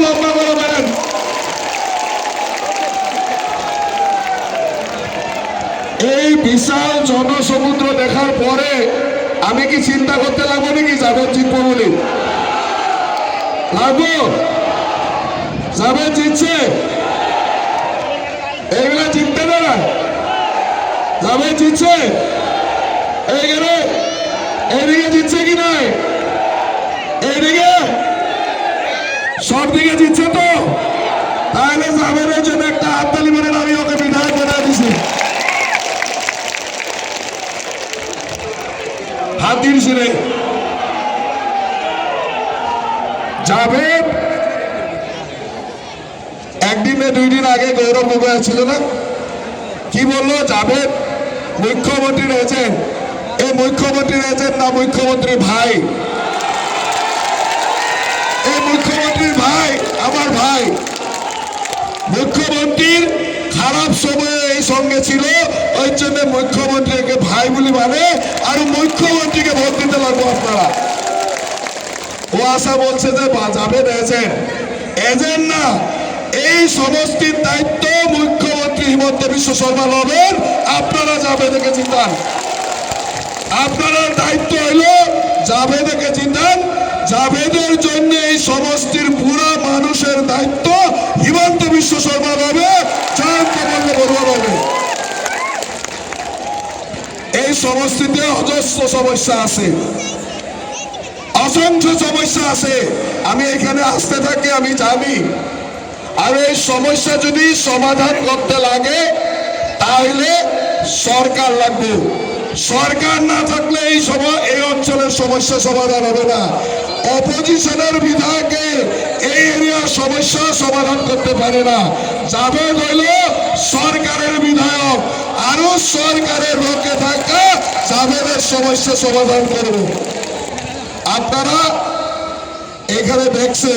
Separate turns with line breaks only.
লম্বা করে দেন। এই বিশাল জনসমুদ্র দেখার পরে আমি কি চিন্তা করতে লাগবো নাকি জাভেদ জিতবো বলে? লাগবো? জাভেদ জিতছে, এইগুলা জিততে না। জাভেদ জিতছে, এইখানে এইদিকে জিতছে কি নাই? এইদিকে সব দিকে জিতছে তো? তাহলে জাভেদের জন্য একটা হাততালি মারেন, আমি ওকে বিধায়ক বানায় দিছি। হাত দিয়েছি রে। জাভেদ একদিনে 2 দিন আগে গৌরব গগৈ ছিল না, কি বললো? জাভেদ মুখ্যমন্ত্রীর এজেন্ট। এই মুখ্যমন্ত্রীর এজেন্ট না, মুখ্যমন্ত্রীর ভাই। এই মুখ্যমন্ত্রীর ভাই আমার ভাই। মুখ্যমন্ত্রীর খারাপ সময়ে এই সঙ্গে ছিল, ওই জন্য মুখ্যমন্ত্রীকে ভাই বলি মানে, আর মুখ্যমন্ত্রীকে ভোট দিতে লাগবো আপনারা। ও আশা বলছে যে জাভেদ এজেন্ট, এজেন্ট না। এই সমষ্টির দায়িত্ব মুখ্যমন্ত্রী হিমন্ত বিশ্ব শর্মা নেবেন, আপনারা জাভেদকে জিতান। আপনার দায়িত্ব হইল জাভেদকে জিতান। জাভেদের জন্য এই সমষ্টির পুরা মানুষের দায়িত্ব হিমন্ত বিশ্ব শর্মা নেবে, জয়ন্ত বড়ুয়া নেবে। এই সমষ্টিতে অজস্র সমস্যা আছে, অসংখ্য সমস্যা আছে। আমি এখানে আসতে থাকি, আমি জানি। আর এই সমস্যা যদি সমাধান করতে লাগে তাহলে সরকার লাগবে। সরকার না থাকলে এই অঞ্চলের সমস্যা সমাধান হবে না। অপোজিশনের বিধায়কে এই এরিয়ার সমস্যা সমাধান করতে পারে না। জাভেদ হইল সরকারের বিধায়ক, আরো সরকারের রোকে থাকা জাভেদের সমস্যা সমাধান করবে। আপনারা এখানে দেখছেন